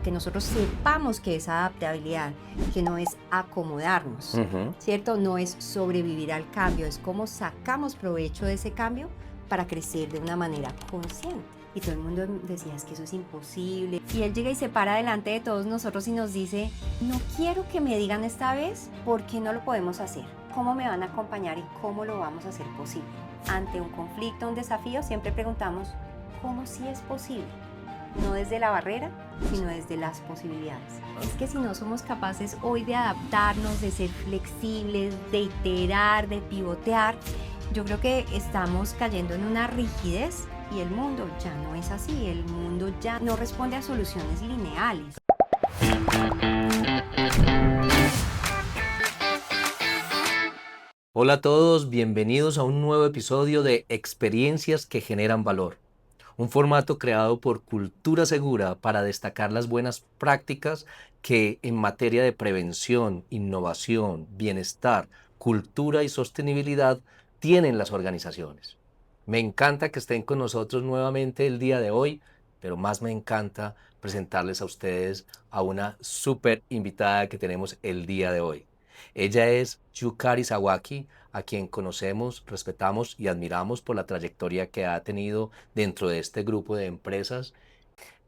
Que nosotros sepamos que es adaptabilidad, que no es acomodarnos, Ujú. ¿cierto? No es sobrevivir al cambio, es cómo sacamos provecho de ese cambio para crecer de una manera consciente. Y todo el mundo decía, es que eso es imposible. Y él llega y se para delante de todos nosotros y nos dice, no quiero que me digan esta vez por qué no lo podemos hacer, cómo me van a acompañar y cómo lo vamos a hacer posible. Ante un conflicto, un desafío, siempre preguntamos, ¿cómo sí es posible? No desde la barrera, sino desde las posibilidades. Es que si no somos capaces hoy de adaptarnos, de ser flexibles, de iterar, de pivotear, yo creo que estamos cayendo en una rigidez y el mundo ya no es así, el mundo ya no responde a soluciones lineales. Hola a todos, bienvenidos a un nuevo episodio de Experiencias que generan valor, un formato creado por Cultura Segura para destacar las buenas prácticas que en materia de prevención, innovación, bienestar, cultura y sostenibilidad tienen las organizaciones. Me encanta que estén con nosotros nuevamente el día de hoy, pero más me encanta presentarles a ustedes a una súper invitada que tenemos el día de hoy. Ella es Yukari Sawaki, a quien conocemos, respetamos y admiramos por la trayectoria que ha tenido dentro de este grupo de empresas.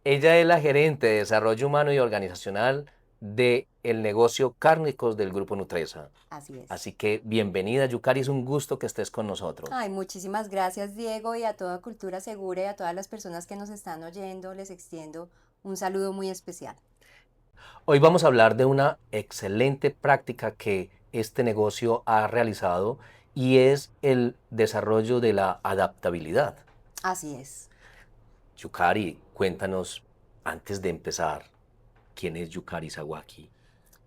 Ella es la gerente de desarrollo humano y organizacional del negocio cárnicos del grupo Nutresa. Así es. Así que bienvenida, Yukari, es un gusto que estés con nosotros. Ay, muchísimas gracias, Diego, y a toda Cultura Segura y a todas las personas que nos están oyendo, les extiendo un saludo muy especial. Hoy vamos a hablar de una excelente práctica que este negocio ha realizado y es el desarrollo de la adaptabilidad. Así es. Yukari, cuéntanos, antes de empezar, ¿quién es Yukari Sawaki?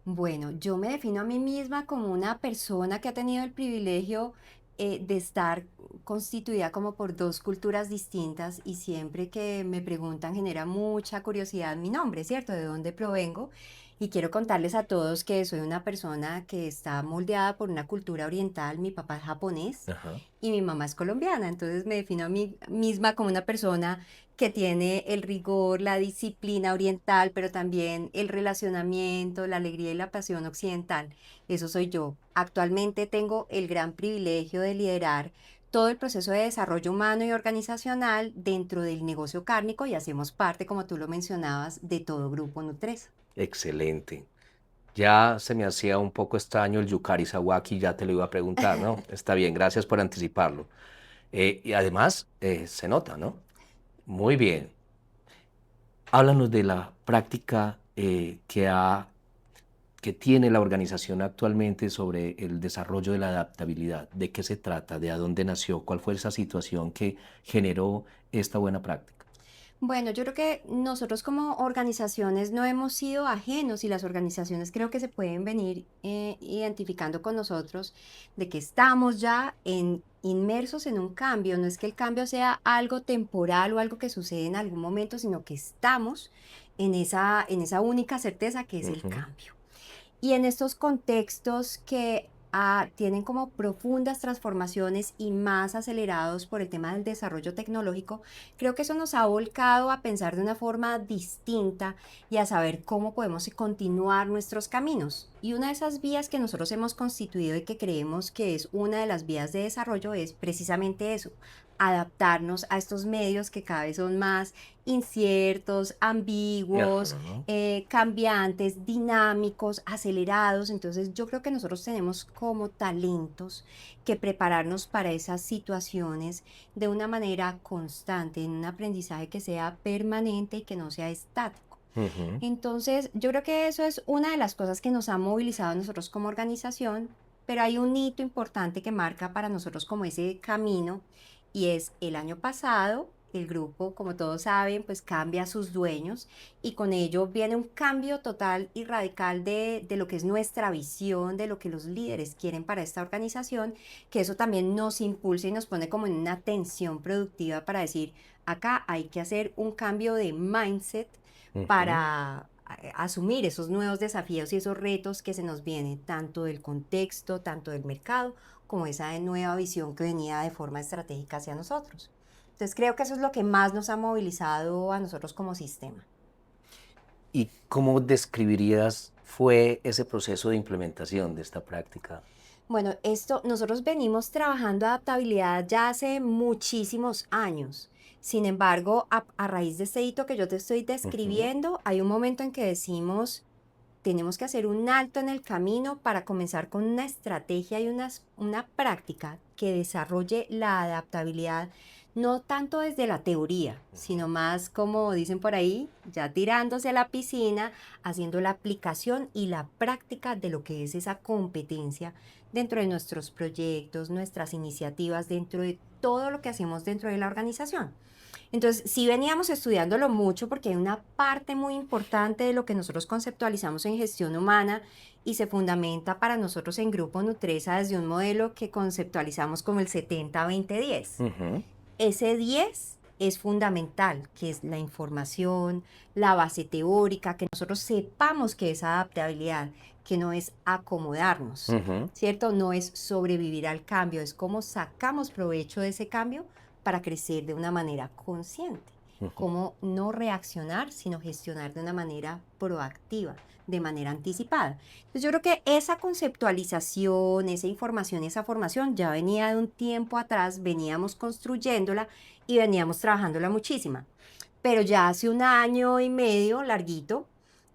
Bueno, yo me defino a mí misma como una persona que ha tenido el privilegio de estar constituida como por dos culturas distintas y siempre que me preguntan genera mucha curiosidad mi nombre, ¿cierto? ¿De dónde provengo? Y quiero contarles a todos que soy una persona que está moldeada por una cultura oriental, mi papá es japonés Ajá. y mi mamá es colombiana, entonces me defino a mí misma como una persona que tiene el rigor, la disciplina oriental, pero también el relacionamiento, la alegría y la pasión occidental. Eso soy yo. Actualmente tengo el gran privilegio de liderar todo el proceso de desarrollo humano y organizacional dentro del negocio cárnico y hacemos parte, como tú lo mencionabas, de todo Grupo Nutres. Excelente. Ya se me hacía un poco extraño el Yukari Sawaki, ya te lo iba a preguntar, ¿no? Está bien, gracias por anticiparlo. Y además, se nota, ¿no? Muy bien. Háblanos de la práctica que tiene la organización actualmente sobre el desarrollo de la adaptabilidad. ¿De qué se trata? ¿De a dónde nació? ¿Cuál fue esa situación que generó esta buena práctica? Bueno, yo creo que nosotros como organizaciones no hemos sido ajenos y las organizaciones creo que se pueden venir identificando con nosotros de que estamos ya inmersos en un cambio. No es que el cambio sea algo temporal o algo que sucede en algún momento, sino que estamos en esa única certeza que es el Ujú. cambio. Y en estos contextos que tienen como profundas transformaciones y más acelerados por el tema del desarrollo tecnológico, creo que eso nos ha volcado a pensar de una forma distinta y a saber cómo podemos continuar nuestros caminos. Y una de esas vías que nosotros hemos constituido y que creemos que es una de las vías de desarrollo es precisamente eso, adaptarnos a estos medios que cada vez son más inciertos, ambiguos, Ajá, ¿no? cambiantes, dinámicos, acelerados. Entonces yo creo que nosotros tenemos como talentos que prepararnos para esas situaciones de una manera constante, en un aprendizaje que sea permanente y que no sea estático. Ujú. Entonces yo creo que eso es una de las cosas que nos ha movilizado a nosotros como organización, pero hay un hito importante que marca para nosotros como ese camino y es el año pasado. El grupo, como todos saben, pues cambia a sus dueños y con ello viene un cambio total y radical de lo que es nuestra visión, de lo que los líderes quieren para esta organización, que eso también nos impulsa y nos pone como en una tensión productiva para decir, acá hay que hacer un cambio de mindset Ujú. para asumir esos nuevos desafíos y esos retos que se nos vienen, tanto del contexto, tanto del mercado, como esa nueva visión que venía de forma estratégica hacia nosotros. Entonces creo que eso es lo que más nos ha movilizado a nosotros como sistema. ¿Y cómo describirías fue ese proceso de implementación de esta práctica? Bueno, nosotros venimos trabajando adaptabilidad ya hace muchísimos años. Sin embargo, a raíz de este hito que yo te estoy Ujú, describiendo, hay un momento en que decimos, tenemos que hacer un alto en el camino para comenzar con una estrategia y una práctica que desarrolle la adaptabilidad, no tanto desde la teoría, ujú, sino más como dicen por ahí, ya tirándose a la piscina, haciendo la aplicación y la práctica de lo que es esa competencia dentro de nuestros proyectos, nuestras iniciativas, dentro de todo lo que hacemos dentro de la organización. Entonces, sí veníamos estudiándolo mucho porque hay una parte muy importante de lo que nosotros conceptualizamos en gestión humana y se fundamenta para nosotros en Grupo Nutresa desde un modelo que conceptualizamos como el 70-20-10. ujú, Ese 10 es fundamental, que es la información, la base teórica, que nosotros sepamos que es adaptabilidad, que no es acomodarnos, ujú, ¿cierto? No es sobrevivir al cambio, es cómo sacamos provecho de ese cambio para crecer de una manera consciente. ujú. Cómo no reaccionar, sino gestionar de una manera proactiva, de manera anticipada. Entonces yo creo que esa conceptualización, esa información, esa formación ya venía de un tiempo atrás, veníamos construyéndola y veníamos trabajándola muchísima. Pero ya hace un año y medio, larguito,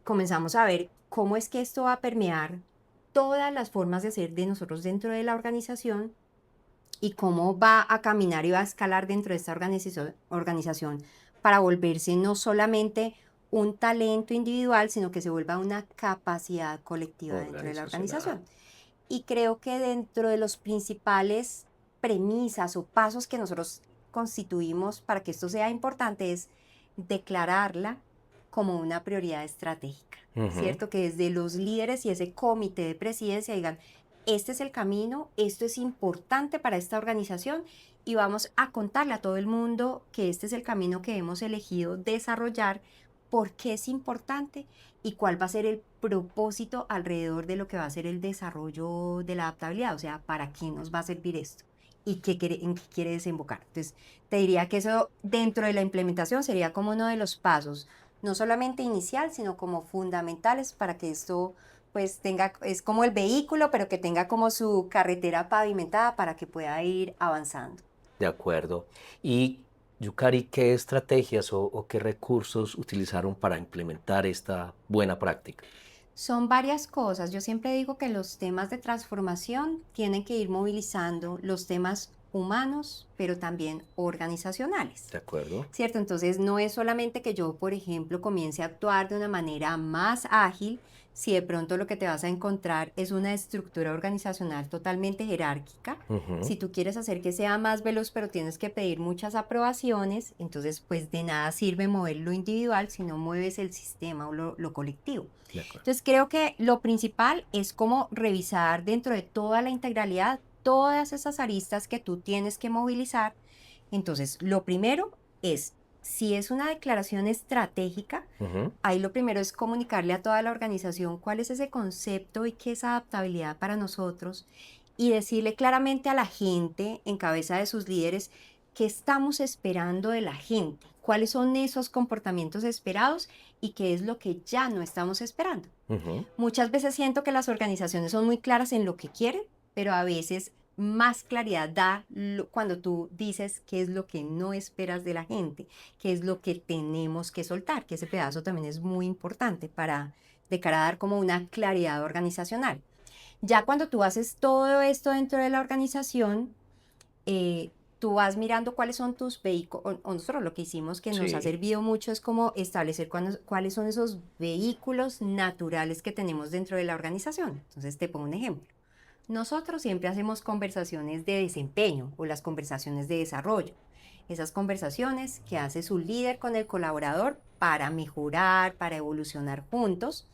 comenzamos a ver cómo es que esto va a permear todas las formas de ser de nosotros dentro de la organización y cómo va a caminar y va a escalar dentro de esta organización para volverse no solamente un talento individual, sino que se vuelva una capacidad colectiva dentro de la Organizacional. organización. Y creo que dentro de los principales premisas o pasos que nosotros constituimos para que esto sea importante es declararla como una prioridad estratégica, Ujú, ¿cierto? Que desde los líderes y ese comité de presidencia digan, este es el camino, esto es importante para esta organización y vamos a contarle a todo el mundo que este es el camino que hemos elegido desarrollar, por qué es importante y cuál va a ser el propósito alrededor de lo que va a ser el desarrollo de la adaptabilidad, o sea, para qué nos va a servir esto y en qué quiere desembocar. Entonces, te diría que eso dentro de la implementación sería como uno de los pasos, no solamente inicial, sino como fundamentales para que esto pues tenga, es como el vehículo, pero que tenga como su carretera pavimentada para que pueda ir avanzando. de acuerdo. Y Yukari, ¿qué estrategias o qué recursos utilizaron para implementar esta buena práctica? Son varias cosas. Yo siempre digo que los temas de transformación tienen que ir movilizando los temas humanos, pero también organizacionales. ¿De acuerdo? ¿Cierto? Entonces no es solamente que yo, por ejemplo, comience a actuar de una manera más ágil, si de pronto lo que te vas a encontrar es una estructura organizacional totalmente jerárquica. Ujú, Si tú quieres hacer que sea más veloz, pero tienes que pedir muchas aprobaciones, entonces pues de nada sirve mover lo individual si no mueves el sistema o lo colectivo. de acuerdo. Entonces creo que lo principal es como revisar dentro de toda la integralidad todas esas aristas que tú tienes que movilizar. Entonces, lo primero es, si es una declaración estratégica, Ujú, ahí lo primero es comunicarle a toda la organización cuál es ese concepto y qué es adaptabilidad para nosotros y decirle claramente a la gente, en cabeza de sus líderes, qué estamos esperando de la gente, cuáles son esos comportamientos esperados y qué es lo que ya no estamos esperando. ujú, Muchas veces siento que las organizaciones son muy claras en lo que quieren, pero a veces más claridad da cuando tú dices qué es lo que no esperas de la gente, qué es lo que tenemos que soltar, que ese pedazo también es muy importante para de cara a dar como una claridad organizacional. Ya cuando tú haces todo esto dentro de la organización, tú vas mirando cuáles son tus vehículos, o nosotros lo que hicimos que nos ha sí. servido mucho es como establecer cuáles son esos vehículos naturales que tenemos dentro de la organización. Entonces te pongo un ejemplo. Nosotros siempre hacemos conversaciones de desempeño o las conversaciones de desarrollo. Esas conversaciones que hace su líder con el colaborador para mejorar, para evolucionar juntos.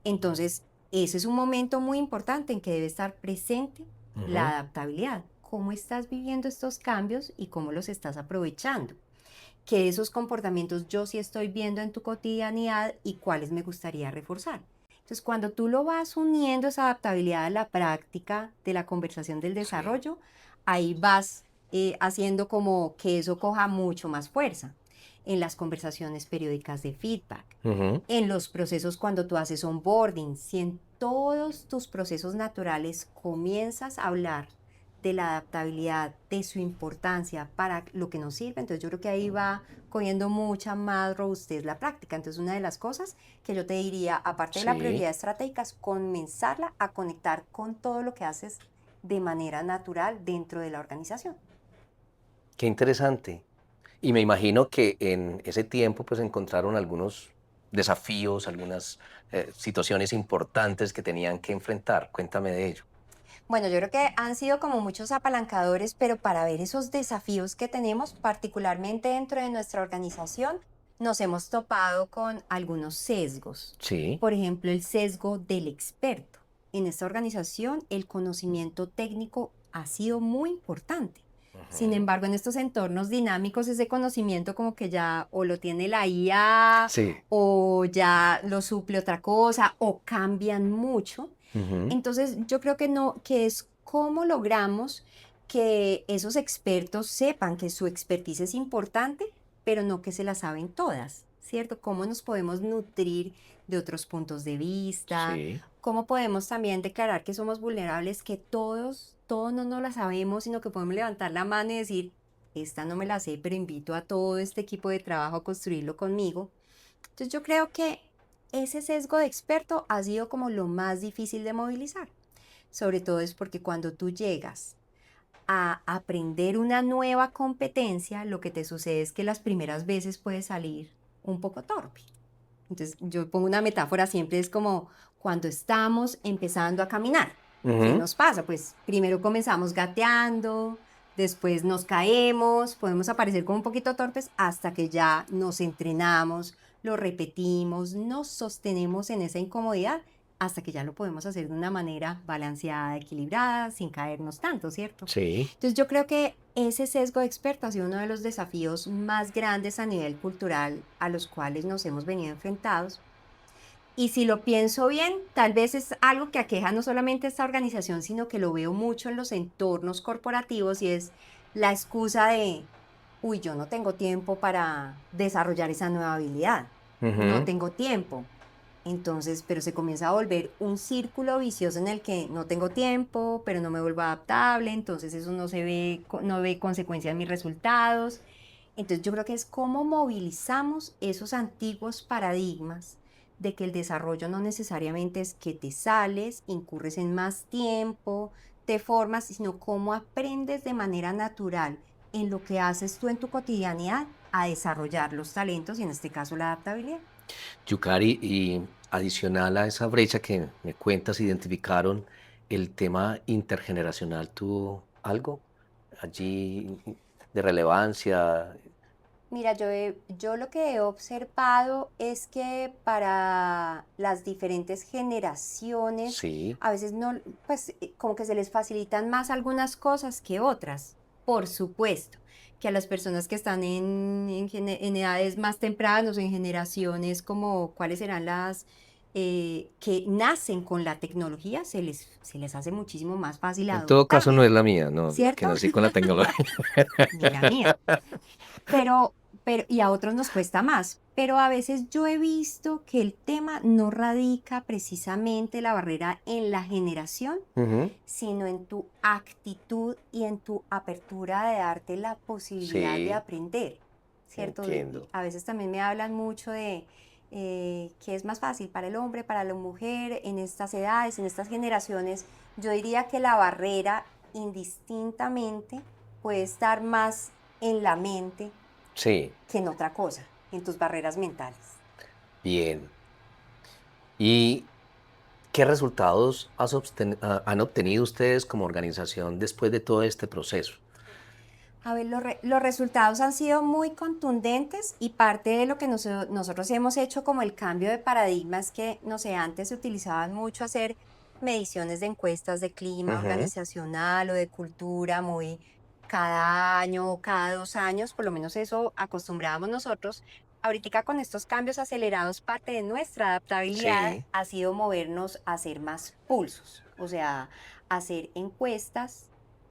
Entonces, ese es un momento muy importante en que debe estar presente la Ujú, adaptabilidad. ¿Cómo estás viviendo estos cambios y cómo los estás aprovechando? ¿Qué de esos comportamientos yo sí estoy viendo en tu cotidianidad y cuáles me gustaría reforzar? Entonces, cuando tú lo vas uniendo esa adaptabilidad a la práctica de la conversación del sí. desarrollo, ahí vas haciendo como que eso coja mucho más fuerza. en las conversaciones periódicas de feedback, Ujú. en los procesos cuando tú haces onboarding, si en todos tus procesos naturales comienzas a hablar de la adaptabilidad, de su importancia para lo que nos sirve, entonces yo creo que ahí va cogiendo mucha más robustez la práctica. Entonces una de las cosas que yo te diría, aparte de la Sí, prioridad estratégica, es comenzarla a conectar con todo lo que haces de manera natural dentro de la organización. qué interesante. Y me imagino que en ese tiempo pues encontraron algunos desafíos, algunas situaciones importantes que tenían que enfrentar. Cuéntame de ello. Bueno, yo creo que han sido como muchos apalancadores, pero para ver esos desafíos que tenemos, particularmente dentro de nuestra organización, nos hemos topado con algunos sesgos. Sí. Por ejemplo, el sesgo del experto. En esta organización, el conocimiento técnico ha sido muy importante. Sin Ujú. embargo, en estos entornos dinámicos, ese conocimiento como que ya o lo tiene la IA Sí. o ya lo suple otra cosa o cambian mucho. Ujú. Entonces, yo creo que no, que es cómo logramos que esos expertos sepan que su expertise es importante, pero no que se la saben todas, ¿cierto? Cómo nos podemos nutrir de otros puntos de vista, Sí. cómo podemos también declarar que somos vulnerables, que todos no nos la sabemos, sino que podemos levantar la mano y decir, esta no me la sé, pero invito a todo este equipo de trabajo a construirlo conmigo. Entonces yo creo que ese sesgo de experto ha sido como lo más difícil de movilizar. Sobre todo es porque cuando tú llegas a aprender una nueva competencia, lo que te sucede es que las primeras veces puedes salir un poco torpe. Entonces yo pongo una metáfora siempre, es como cuando estamos empezando a caminar. ¿Qué Ujú. nos pasa? Pues primero comenzamos gateando, después nos caemos, podemos aparecer como un poquito torpes hasta que ya nos entrenamos, lo repetimos, nos sostenemos en esa incomodidad hasta que ya lo podemos hacer de una manera balanceada, equilibrada, sin caernos tanto, ¿cierto? Sí. Entonces yo creo que ese sesgo de experto ha sido uno de los desafíos más grandes a nivel cultural a los cuales nos hemos venido enfrentados. Y si lo pienso bien, tal vez es algo que aqueja no solamente a esta organización, sino que lo veo mucho en los entornos corporativos y es la excusa de, uy, yo no tengo tiempo para desarrollar esa nueva habilidad, no Ujú. tengo tiempo. Entonces, pero se comienza a volver un círculo vicioso en el que no tengo tiempo, pero no me vuelvo adaptable, entonces eso no se ve, no ve consecuencia en mis resultados. Entonces yo creo que es cómo movilizamos esos antiguos paradigmas de que el desarrollo no necesariamente es que te sales, incurres en más tiempo, te formas, sino cómo aprendes de manera natural en lo que haces tú en tu cotidianidad a desarrollar los talentos y en este caso la adaptabilidad. Yukari, y adicional a esa brecha que me cuentas, identificaron el tema intergeneracional. ¿Tuvo algo allí de relevancia? Mira, yo lo que he observado es que para las diferentes generaciones, Sí. a veces no, pues como que se les facilitan más algunas cosas que otras. Por supuesto, que a las personas que están en edades más tempranas o en generaciones como cuáles serán las que nacen con la tecnología, se les hace muchísimo más fácil En todo caso no adoptarla, es la mía, no, la que ¿cierto? nací con la tecnología. Ni la mía. Pero, y a otros nos cuesta más. Pero a veces yo he visto que el tema no radica precisamente la barrera en la generación, Ujú. sino en tu actitud y en tu apertura de darte la posibilidad de Sí, aprender, ¿cierto? entiendo. A veces también me hablan mucho de que es más fácil para el hombre, para la mujer, en estas edades, en estas generaciones. Yo diría que la barrera indistintamente puede estar más en la mente Sí, que en otra cosa, en tus barreras mentales. bien. ¿Y qué resultados han obtenido ustedes como organización después de todo este proceso? A ver, los resultados han sido muy contundentes y parte de lo que nosotros hemos hecho como el cambio de paradigma es que, no sé, antes se utilizaban mucho hacer mediciones de encuestas de clima Ujú. organizacional o de cultura muy cada año o cada 2 años, por lo menos eso acostumbrábamos nosotros. Ahorita con estos cambios acelerados, parte de nuestra adaptabilidad Sí. ha sido movernos a hacer más pulsos, o sea, hacer encuestas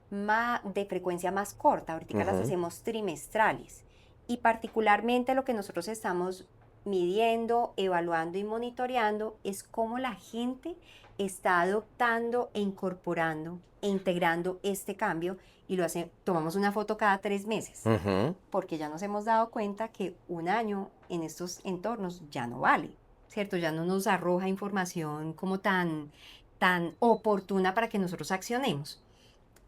de frecuencia más corta. Ahorita las Ujú. hacemos trimestrales. Y particularmente lo que nosotros estamos midiendo, evaluando y monitoreando es cómo la gente está adoptando e incorporando e integrando este cambio y tomamos una foto cada 3 meses, Ujú. porque ya nos hemos dado cuenta que un año en estos entornos ya no vale, ¿cierto? Ya no nos arroja información como tan oportuna para que nosotros accionemos.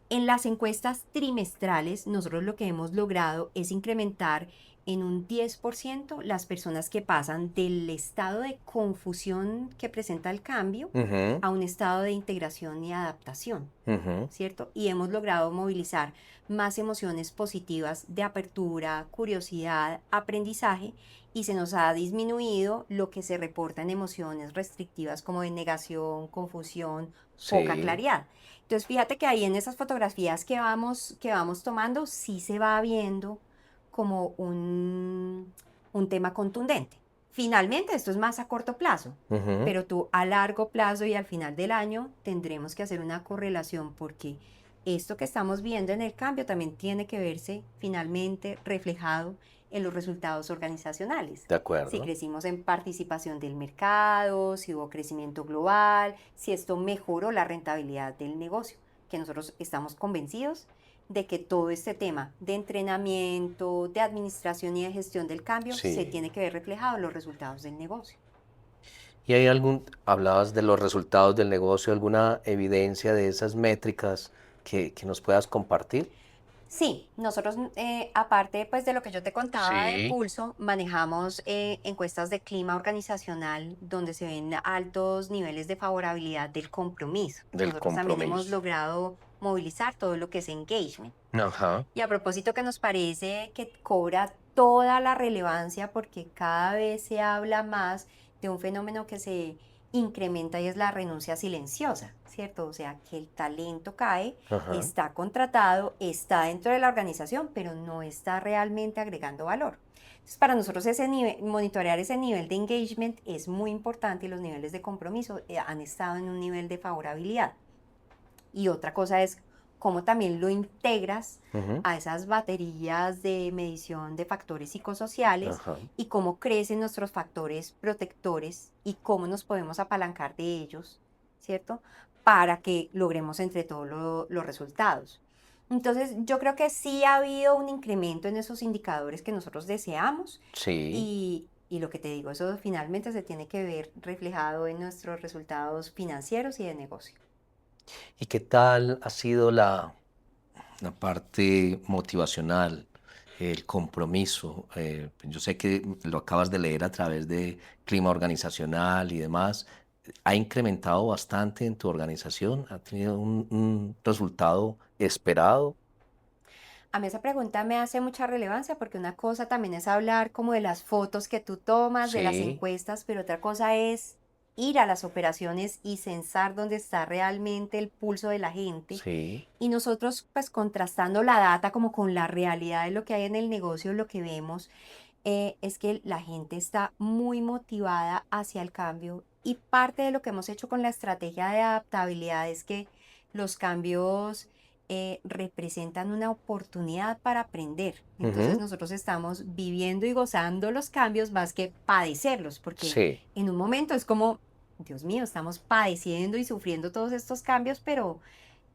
En las encuestas trimestrales, nosotros lo que hemos logrado es incrementar en un 10% las personas que pasan del estado de confusión que presenta el cambio Ujú. a un estado de integración y adaptación, Ujú. ¿cierto? Y hemos logrado movilizar más emociones positivas de apertura, curiosidad, aprendizaje, y se nos ha disminuido lo que se reporta en emociones restrictivas como de negación, confusión, poca Sí, claridad. Entonces, fíjate que ahí en esas fotografías que vamos tomando, sí se va viendo como un tema contundente. Finalmente, esto es más a corto plazo, ujú. pero tú a largo plazo y al final del año tendremos que hacer una correlación porque esto que estamos viendo en el cambio también tiene que verse finalmente reflejado en los resultados organizacionales. De Si acuerdo. crecimos en participación del mercado, si hubo crecimiento global, si esto mejoró la rentabilidad del negocio, que nosotros estamos convencidos de que todo este tema de entrenamiento, de administración y de gestión del cambio se Sí. tiene que ver reflejado en los resultados del negocio. ¿Y hay hablabas de los resultados del negocio, alguna evidencia de esas métricas que nos puedas compartir? Sí, nosotros, aparte pues de lo que yo te contaba de Sí. Pulso, manejamos encuestas de clima organizacional donde se ven altos niveles de favorabilidad del compromiso. Del Nosotros también hemos compromiso. logrado movilizar todo lo que es engagement. Ajá. Y a propósito que nos parece que cobra toda la relevancia porque cada vez se habla más de un fenómeno que se incrementa y es la renuncia silenciosa, ¿cierto? O sea, que el talento cae, Ajá. está contratado, está dentro de la organización, pero no está realmente agregando valor. Entonces, para nosotros monitorear ese nivel de engagement es muy importante y los niveles de compromiso han estado en un nivel de favorabilidad. Y otra cosa es cómo también lo integras Ujú. a esas baterías de medición de factores psicosociales Ajá. y cómo crecen nuestros factores protectores y cómo nos podemos apalancar de ellos, ¿cierto? Para que logremos entre todos los resultados. Entonces, yo creo que sí ha habido un incremento en esos indicadores que nosotros deseamos Sí. y lo que te digo, eso finalmente se tiene que ver reflejado en nuestros resultados financieros y de negocio. ¿Y qué tal ha sido la parte motivacional, el compromiso? Yo sé que lo acabas de leer a través de clima organizacional y demás. ¿Ha incrementado bastante en tu organización? ¿Ha tenido un resultado esperado? A mí esa pregunta me hace mucha relevancia porque una cosa también es hablar como de las fotos que tú tomas, de las Sí, encuestas, pero otra cosa es ir a las operaciones y censar dónde está realmente el pulso de la gente. sí. Y nosotros pues contrastando la data como con la realidad de lo que hay en el negocio, lo que vemos es que la gente está muy motivada hacia el cambio y parte de lo que hemos hecho con la estrategia de adaptabilidad es que los cambios representan una oportunidad para aprender. Entonces Ujú. nosotros estamos viviendo y gozando los cambios más que padecerlos, porque Sí. en un momento es como, Dios mío, estamos padeciendo y sufriendo todos estos cambios, pero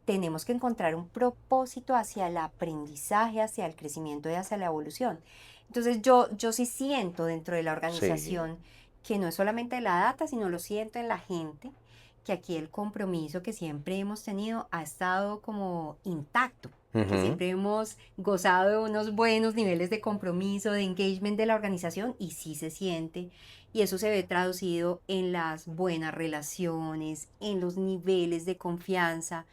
tenemos que encontrar un propósito hacia el aprendizaje, hacia el crecimiento y hacia la evolución. Entonces yo sí siento dentro de la Sí. organización que no es solamente la data, sino lo siento en la gente, que aquí el compromiso que siempre hemos tenido ha estado como intacto, que Ujú. siempre hemos gozado de unos buenos niveles de compromiso, de engagement de la organización y sí se siente. Y eso se ve traducido en las buenas relaciones, en los niveles de confianza,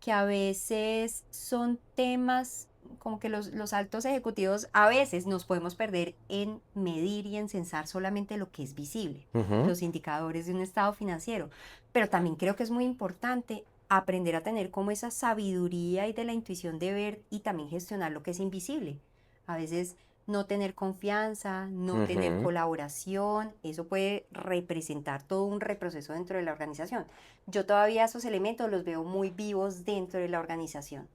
que a veces son temas como que los altos ejecutivos a veces nos podemos perder en medir y en censar solamente lo que es visible, Ujú. los indicadores de un estado financiero, pero también creo que es muy importante aprender a tener como esa sabiduría y de la intuición de ver y también gestionar lo que es invisible. A veces no tener confianza, no tener Ujú. colaboración, eso puede representar todo un reproceso dentro de la organización. Yo todavía esos elementos los veo muy vivos dentro de la organización.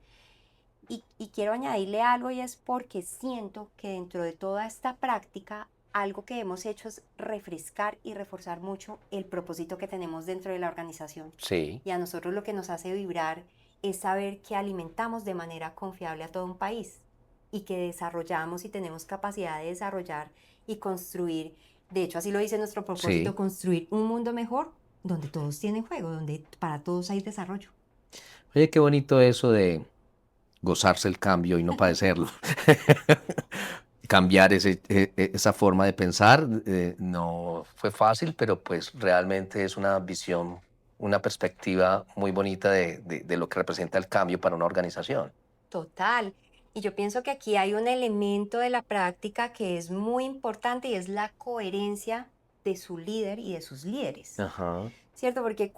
y quiero añadirle algo, y es porque siento que dentro de toda esta práctica, algo que hemos hecho es refrescar y reforzar mucho el propósito que tenemos dentro de la organización. Sí, Y a nosotros lo que nos hace vibrar es saber que alimentamos de manera confiable a todo un país y que desarrollamos y tenemos capacidad de desarrollar y construir, de hecho así lo dice nuestro propósito, sí. construir un mundo mejor donde todos tienen juego, donde para todos hay desarrollo. Oye, qué bonito eso de gozarse el cambio y no padecerlo. Cambiar esa forma de pensar no fue fácil, pero pues realmente es una visión, una perspectiva muy bonita de lo que representa el cambio para una organización. Total. Y yo pienso que aquí hay un elemento de la práctica que es muy importante y es la coherencia de su líder y de sus líderes. Ajá. ¿Cierto? Porque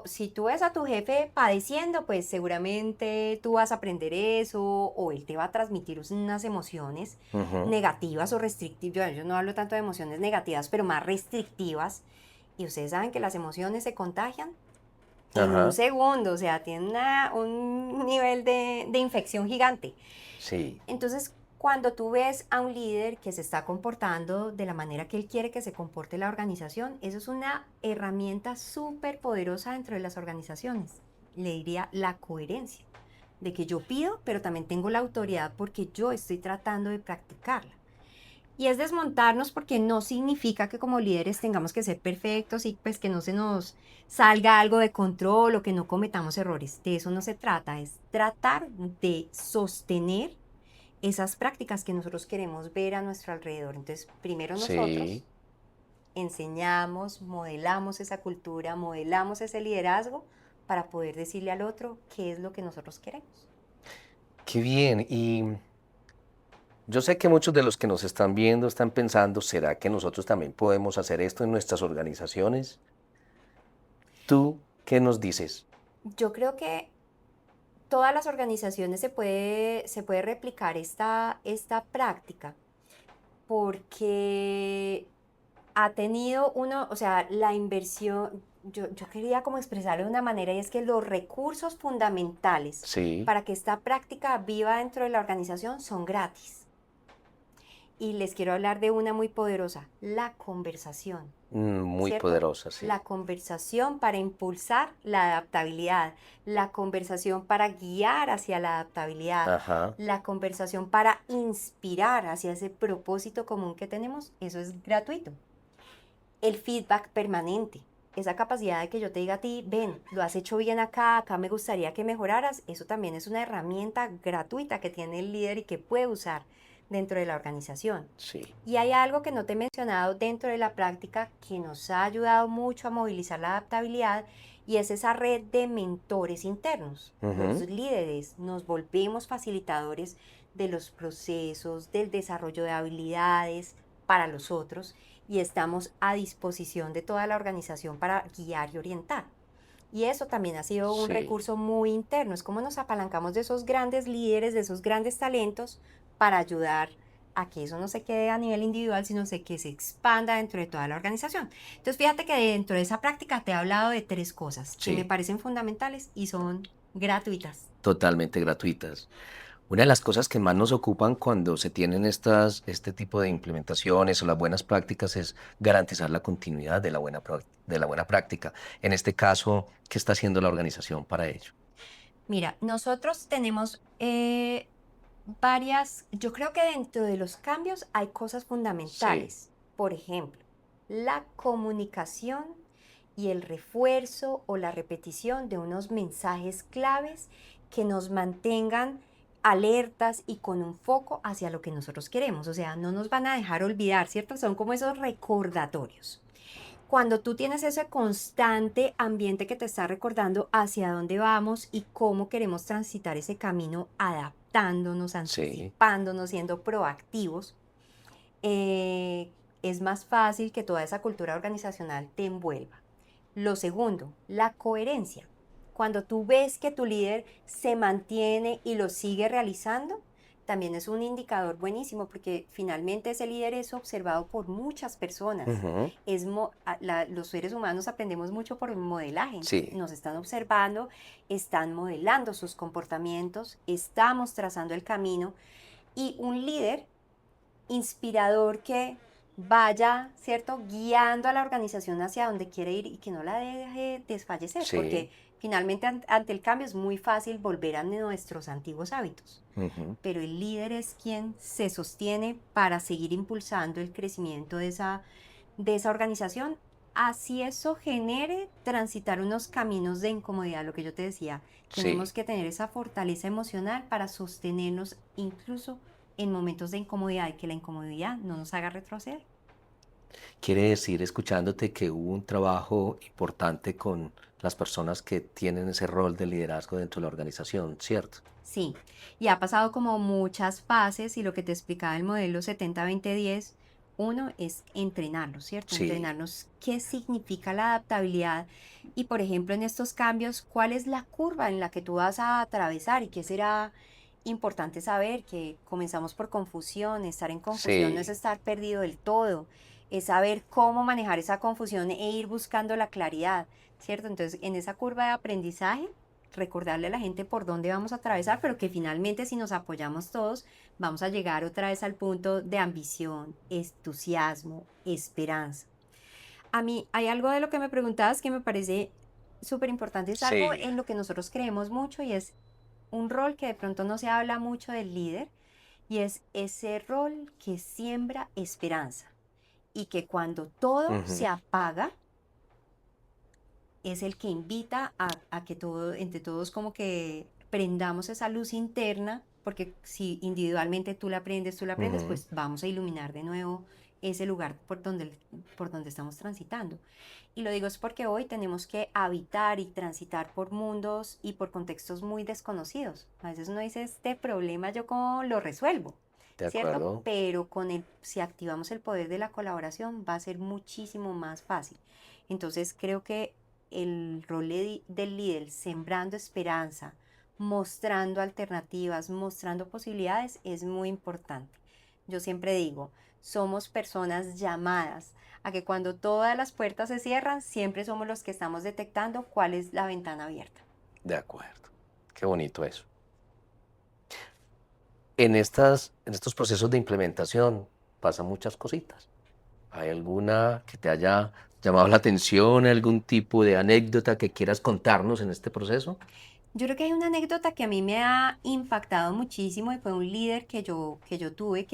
si tú ves a tu jefe padeciendo, pues seguramente tú vas a aprender eso o él te va a transmitir unas emociones Ujú. negativas o restrictivas. Yo no hablo tanto de emociones negativas, pero más restrictivas. Y ustedes saben que las emociones se contagian en un Ajá. segundo, o sea, tienen un nivel de infección gigante. Sí, Entonces, cuando tú ves a un líder que se está comportando de la manera que él quiere que se comporte la organización, eso es una herramienta súper poderosa dentro de las organizaciones. Le diría la coherencia, de que yo pido, pero también tengo la autoridad porque yo estoy tratando de practicarla. Y es desmontarnos porque no significa que como líderes tengamos que ser perfectos y pues que no se nos salga algo de control o que no cometamos errores. De eso no se trata, es tratar de sostener esas prácticas que nosotros queremos ver a nuestro alrededor. Entonces, primero sí. nosotros enseñamos, modelamos esa cultura, modelamos ese liderazgo para poder decirle al otro qué es lo que nosotros queremos. Qué bien. Y yo sé que muchos de los que nos están viendo están pensando, ¿será que nosotros también podemos hacer esto en nuestras organizaciones? ¿Tú qué nos dices? Yo creo que todas las organizaciones se puede replicar esta práctica porque ha tenido uno, o sea, la inversión, yo quería como expresarlo de una manera y es que los recursos fundamentales Sí, para que esta práctica viva dentro de la organización son gratis. Y les quiero hablar de una muy poderosa, la conversación, muy ¿cierto? poderosa, sí. La conversación para impulsar la adaptabilidad, la conversación para guiar hacia la adaptabilidad, Ajá, la conversación para inspirar hacia ese propósito común que tenemos, eso es gratuito. El feedback permanente, esa capacidad de que yo te diga a ti, ven, lo has hecho bien acá, acá me gustaría que mejoraras, eso también es una herramienta gratuita que tiene el líder y que puede usar dentro de la organización. sí. Y hay algo que no te he mencionado dentro de la práctica que nos ha ayudado mucho a movilizar la adaptabilidad y es esa red de mentores internos. Los Ujú. líderes nos volvemos facilitadores de los procesos, del desarrollo de habilidades para los otros y estamos a disposición de toda la organización para guiar y orientar. Y eso también ha sido un Sí, recurso muy interno, es como nos apalancamos de esos grandes líderes, de esos grandes talentos para ayudar a que eso no se quede a nivel individual, sino que se expanda dentro de toda la organización. Entonces, fíjate que dentro de esa práctica te he hablado de tres cosas que me sí, parecen fundamentales y son gratuitas. totalmente gratuitas. Una de las cosas que más nos ocupan cuando se tienen este tipo de implementaciones o las buenas prácticas es garantizar la continuidad de de la buena práctica. En este caso, ¿qué está haciendo la organización para ello? Mira, nosotros tenemos yo creo que dentro de los cambios hay cosas Sí, fundamentales. Por ejemplo, la comunicación y el refuerzo o la repetición de unos mensajes claves que nos mantengan alertas y con un foco hacia lo que nosotros queremos. O sea, no nos van a dejar olvidar, ¿cierto? Son como esos recordatorios. Cuando tú tienes ese constante ambiente que te está recordando hacia dónde vamos y cómo queremos transitar ese camino, adaptándonos, sí, anticipándonos, siendo proactivos, eh, es más fácil que toda esa cultura organizacional te envuelva. Lo segundo, la coherencia. Cuando tú ves que tu líder se mantiene y lo sigue realizando, también es un indicador buenísimo porque finalmente ese líder es observado por muchas personas. Ujú. Los seres humanos aprendemos mucho por el modelaje. Sí, Nos están observando, están modelando sus comportamientos, estamos trazando el camino y un líder inspirador que vaya, ¿cierto?, guiando a la organización hacia donde quiere ir y que no la deje desfallecer, sí. porque finalmente ante el cambio es muy fácil volver a nuestros antiguos hábitos, Ujú. pero el líder es quien se sostiene para seguir impulsando el crecimiento de esa organización. Así eso genere transitar unos caminos de incomodidad, lo que yo te decía, Sí. tenemos que tener esa fortaleza emocional para sostenernos incluso en momentos de incomodidad y que la incomodidad no nos haga retroceder. Quiere decir, escuchándote, que hubo un trabajo importante con las personas que tienen ese rol de liderazgo dentro de la organización, ¿cierto? Sí, y ha pasado como muchas fases y lo que te explicaba el modelo 70-20-10, uno es entrenarlos, ¿cierto? Sí, Entrenarnos qué significa la adaptabilidad y, por ejemplo, en estos cambios, cuál es la curva en la que tú vas a atravesar y qué será importante saber, que comenzamos por confusión, estar en confusión no es sí, estar perdido del todo, es saber cómo manejar esa confusión e ir buscando la claridad, ¿cierto? Entonces, en esa curva de aprendizaje recordarle a la gente por dónde vamos a atravesar, pero que finalmente si nos apoyamos todos, vamos a llegar otra vez al punto de ambición, entusiasmo, esperanza. A mí hay algo de lo que me preguntabas que me parece súper importante, es algo sí, en lo que nosotros creemos mucho y es un rol que de pronto no se habla mucho del líder y es ese rol que siembra esperanza y que cuando todo ujú, se apaga, es el que invita a que todo, entre todos como que prendamos esa luz interna, porque si individualmente tú la prendes, ujú. pues vamos a iluminar de nuevo ese lugar por donde estamos transitando. Y lo digo es porque hoy tenemos que habitar y transitar por mundos y por contextos muy desconocidos. A veces uno dice, este problema yo cómo lo resuelvo, De ¿cierto? acuerdo. Pero si activamos el poder de la colaboración va a ser muchísimo más fácil. Entonces creo que el rol del líder, sembrando esperanza, mostrando alternativas, mostrando posibilidades, es muy importante. Yo siempre digo, somos personas llamadas a que cuando todas las puertas se cierran, siempre somos los que estamos detectando cuál es la ventana abierta. De acuerdo. Qué bonito eso. En estos procesos de implementación pasan muchas cositas. ¿Hay alguna que te haya llamado la atención, algún tipo de anécdota que quieras contarnos en este proceso? Yo creo que hay una anécdota que a mí me ha impactado muchísimo y fue un líder que yo tuve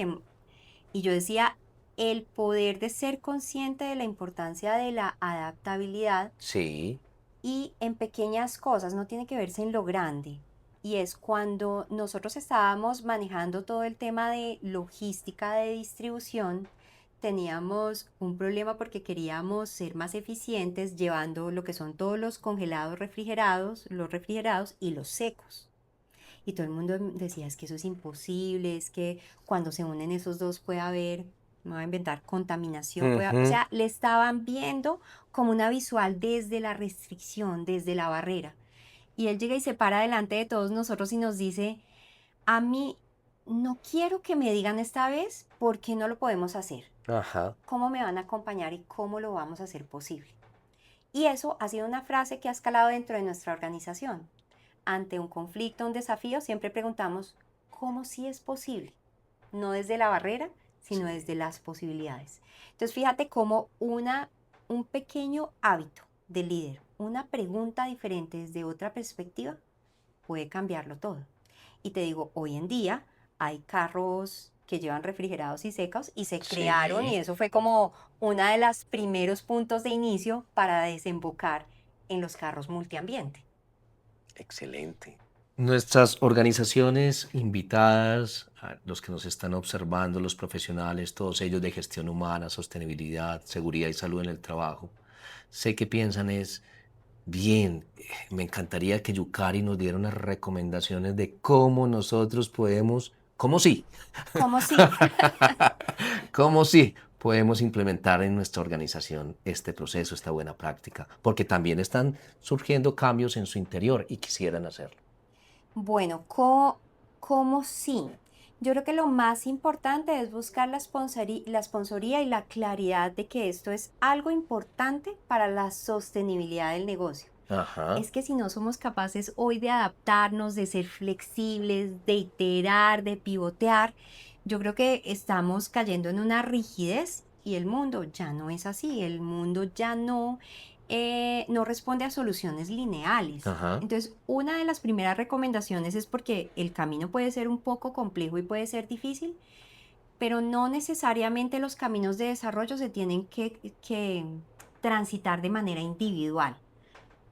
y yo decía, el poder de ser consciente de la importancia de la adaptabilidad Sí, y en pequeñas cosas, no tiene que verse en lo grande. Y es cuando nosotros estábamos manejando todo el tema de logística de distribución, teníamos un problema porque queríamos ser más eficientes llevando lo que son todos los congelados refrigerados, los refrigerados y los secos. Y todo el mundo decía, es que eso es imposible, es que cuando se unen esos dos puede haber, me voy a inventar, contaminación, o ujú, sea, le estaban viendo como una visual desde la restricción, desde la barrera. Y él llega y se para delante de todos nosotros y nos dice, a mí no quiero que me digan esta vez por qué no lo podemos hacer, ajá, cómo me van a acompañar y cómo lo vamos a hacer posible. Y eso ha sido una frase que ha escalado dentro de nuestra organización. Ante un conflicto, un desafío, siempre preguntamos, ¿cómo sí es posible? No desde la barrera, sino sí, desde las posibilidades. Entonces, fíjate cómo un pequeño hábito de líder, una pregunta diferente desde otra perspectiva, puede cambiarlo todo. Y te digo, hoy en día hay carros que llevan refrigerados y secos y se crearon y sí, eso fue como uno de los primeros puntos de inicio para desembocar en los carros multiambiente. excelente. Nuestras organizaciones invitadas, a los que nos están observando, los profesionales, todos ellos de gestión humana, sostenibilidad, seguridad y salud en el trabajo, sé que piensan es, bien, me encantaría que Yukari nos diera unas recomendaciones de cómo nosotros podemos, cómo sí, ¿Cómo sí? cómo sí podemos implementar en nuestra organización este proceso, esta buena práctica, porque también están surgiendo cambios en su interior y quisieran hacerlo. Bueno, ¿cómo sí? Yo creo que lo más importante es buscar la sponsoría y la claridad de que esto es algo importante para la sostenibilidad del negocio. Ajá, Es que si no somos capaces hoy de adaptarnos, de ser flexibles, de iterar, de pivotear, yo creo que estamos cayendo en una rigidez y el mundo ya no es así. El mundo ya no responde a soluciones lineales. ajá. Entonces, una de las primeras recomendaciones es porque el camino puede ser un poco complejo y puede ser difícil, pero no necesariamente los caminos de desarrollo se tienen que transitar de manera individual.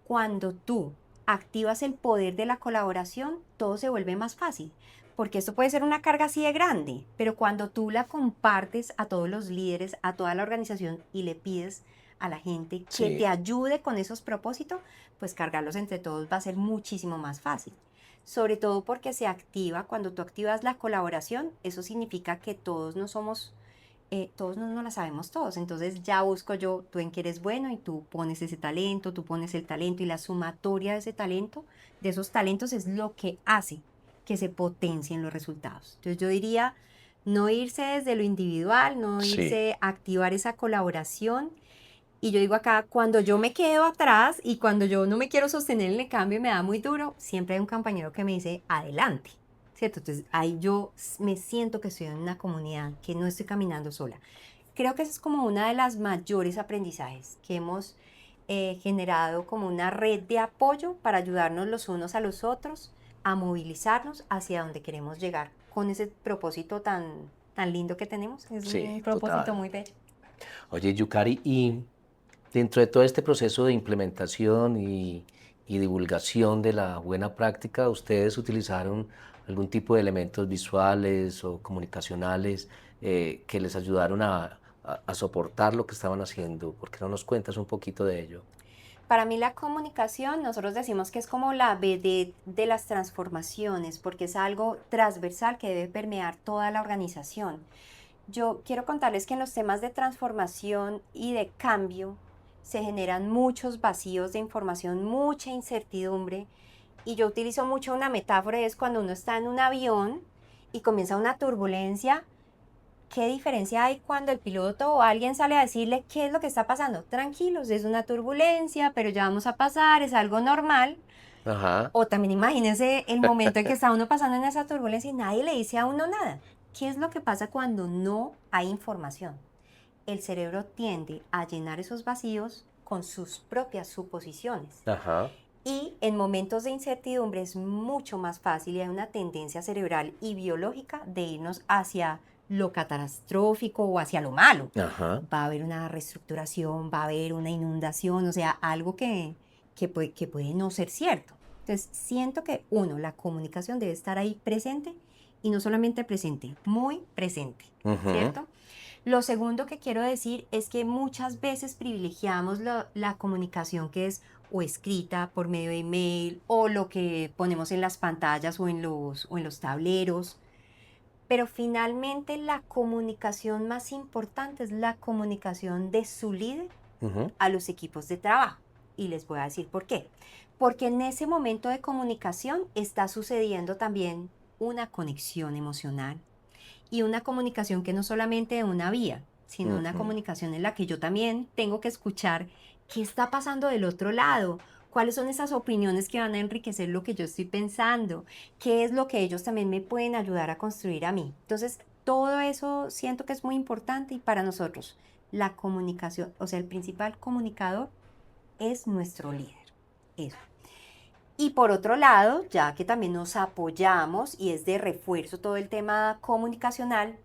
Cuando tú activas el poder de la colaboración, todo se vuelve más fácil, porque esto puede ser una carga así de grande, pero cuando tú la compartes a todos los líderes, a toda la organización y le pides a la gente que Sí, te ayude con esos propósitos, pues cargarlos entre todos va a ser muchísimo más fácil. Sobre todo porque se activa, cuando tú activas la colaboración, eso significa que todos no nos la sabemos todos, entonces ya busco yo, tú en qué eres bueno y tú pones ese talento, tú pones el talento y la sumatoria de ese talento, de esos talentos es lo que hace que se potencien los resultados. Entonces yo diría, no irse desde lo individual, no sí. irse a activar esa colaboración. Y yo digo acá, cuando yo me quedo atrás y cuando yo no me quiero sostener en el cambio y me da muy duro, siempre hay un compañero que me dice, adelante. ¿Cierto? Entonces ahí me siento que estoy en una comunidad, que no estoy caminando sola. Creo que esa es como una de las mayores aprendizajes que hemos generado como una red de apoyo para ayudarnos los unos a los otros a movilizarnos hacia donde queremos llegar con ese propósito tan lindo que tenemos. Es Sí, un propósito total. muy bello. Oye, Yukari, y dentro de todo este proceso de implementación y divulgación de la buena práctica, ¿ustedes utilizaron algún tipo de elementos visuales o comunicacionales que les ayudaron a soportar lo que estaban haciendo? ¿Por qué no nos cuentas un poquito de ello? Para mí la comunicación, nosotros decimos que es como la vedette de las transformaciones, porque es algo transversal que debe permear toda la organización. Yo quiero contarles que en los temas de transformación y de cambio se generan muchos vacíos de información, mucha incertidumbre, y yo utilizo mucho una metáfora, es cuando uno está en un avión y comienza una turbulencia. ¿Qué diferencia hay cuando el piloto o alguien sale a decirle qué es lo que está pasando? Tranquilos, es una turbulencia, pero ya vamos a pasar, es algo normal. Ajá, O también imagínense el momento en que está uno pasando en esa turbulencia y nadie le dice a uno nada. ¿Qué es lo que pasa cuando no hay información? El cerebro tiende a llenar esos vacíos con sus propias suposiciones. ajá. Y en momentos de incertidumbre es mucho más fácil y hay una tendencia cerebral y biológica de irnos hacia lo catastrófico o hacia lo malo. Ajá. Va a haber una reestructuración, va a haber una inundación, o sea, algo que puede no ser cierto. Entonces, siento que uno, la comunicación debe estar ahí presente y no solamente presente, muy presente, Ujú. ¿cierto? Lo segundo que quiero decir es que muchas veces privilegiamos la comunicación que es o escrita por medio de email o lo que ponemos en las pantallas o en los tableros, pero finalmente la comunicación más importante es la comunicación de su líder Ujú. a los equipos de trabajo. Y les voy a decir por qué. Porque en ese momento de comunicación está sucediendo también una conexión emocional y una comunicación que no solamente de una vía, sino una Ujú. comunicación en la que yo también tengo que escuchar qué está pasando del otro lado, cuáles son esas opiniones que van a enriquecer lo que yo estoy pensando, qué es lo que ellos también me pueden ayudar a construir a mí. Entonces, todo eso siento que es muy importante y para nosotros la comunicación, o sea, el principal comunicador es nuestro líder. Eso. Y por otro lado, ya que también nos apoyamos y es de refuerzo todo el tema comunicacional,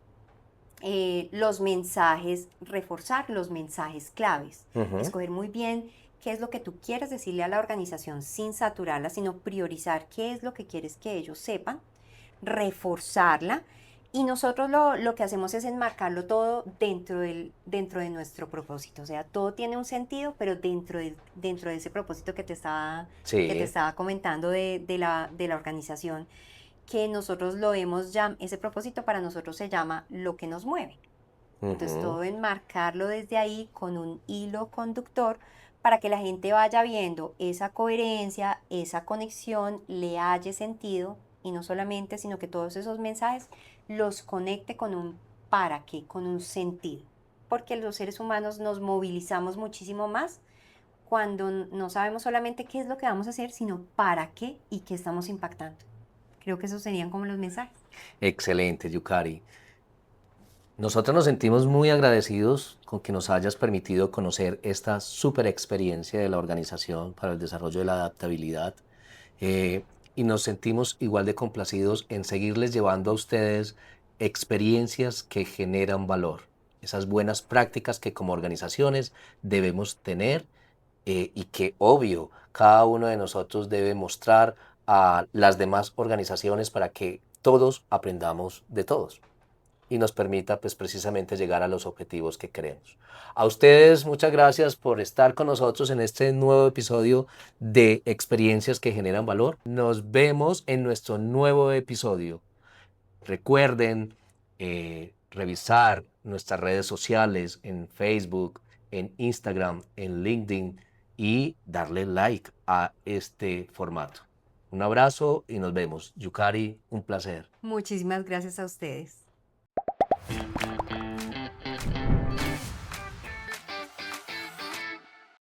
los mensajes, reforzar los mensajes claves, Ujú. escoger muy bien qué es lo que tú quieres decirle a la organización sin saturarla, sino priorizar qué es lo que quieres que ellos sepan, reforzarla y nosotros lo que hacemos es enmarcarlo todo dentro de nuestro propósito. O sea, todo tiene un sentido, pero dentro de ese propósito que te Sí. estaba comentando de la organización, que nosotros lo hemos ya, ese propósito para nosotros se llama lo que nos mueve. Entonces Ujú. todo enmarcarlo desde ahí con un hilo conductor para que la gente vaya viendo esa coherencia, esa conexión, le halle sentido y no solamente, sino que todos esos mensajes los conecte con un para qué, con un sentido. Porque los seres humanos nos movilizamos muchísimo más cuando no sabemos solamente qué es lo que vamos a hacer, sino para qué y qué estamos impactando. Creo que esos serían como los mensajes. Excelente, Yukari. Nosotros nos sentimos muy agradecidos con que nos hayas permitido conocer esta súper experiencia de la Organización para el Desarrollo de la Adaptabilidad. Y nos sentimos igual de complacidos en seguirles llevando a ustedes experiencias que generan valor, esas buenas prácticas que como organizaciones debemos tener, y que obvio cada uno de nosotros debe mostrar a las demás organizaciones para que todos aprendamos de todos y nos permita pues precisamente llegar a los objetivos que queremos. A ustedes muchas gracias por estar con nosotros en este nuevo episodio de Experiencias que Generan Valor. Nos vemos en nuestro nuevo episodio. Recuerden revisar nuestras redes sociales en Facebook, en Instagram, en LinkedIn y darle like a este formato. Un abrazo y nos vemos. Yukari, un placer. Muchísimas gracias a ustedes.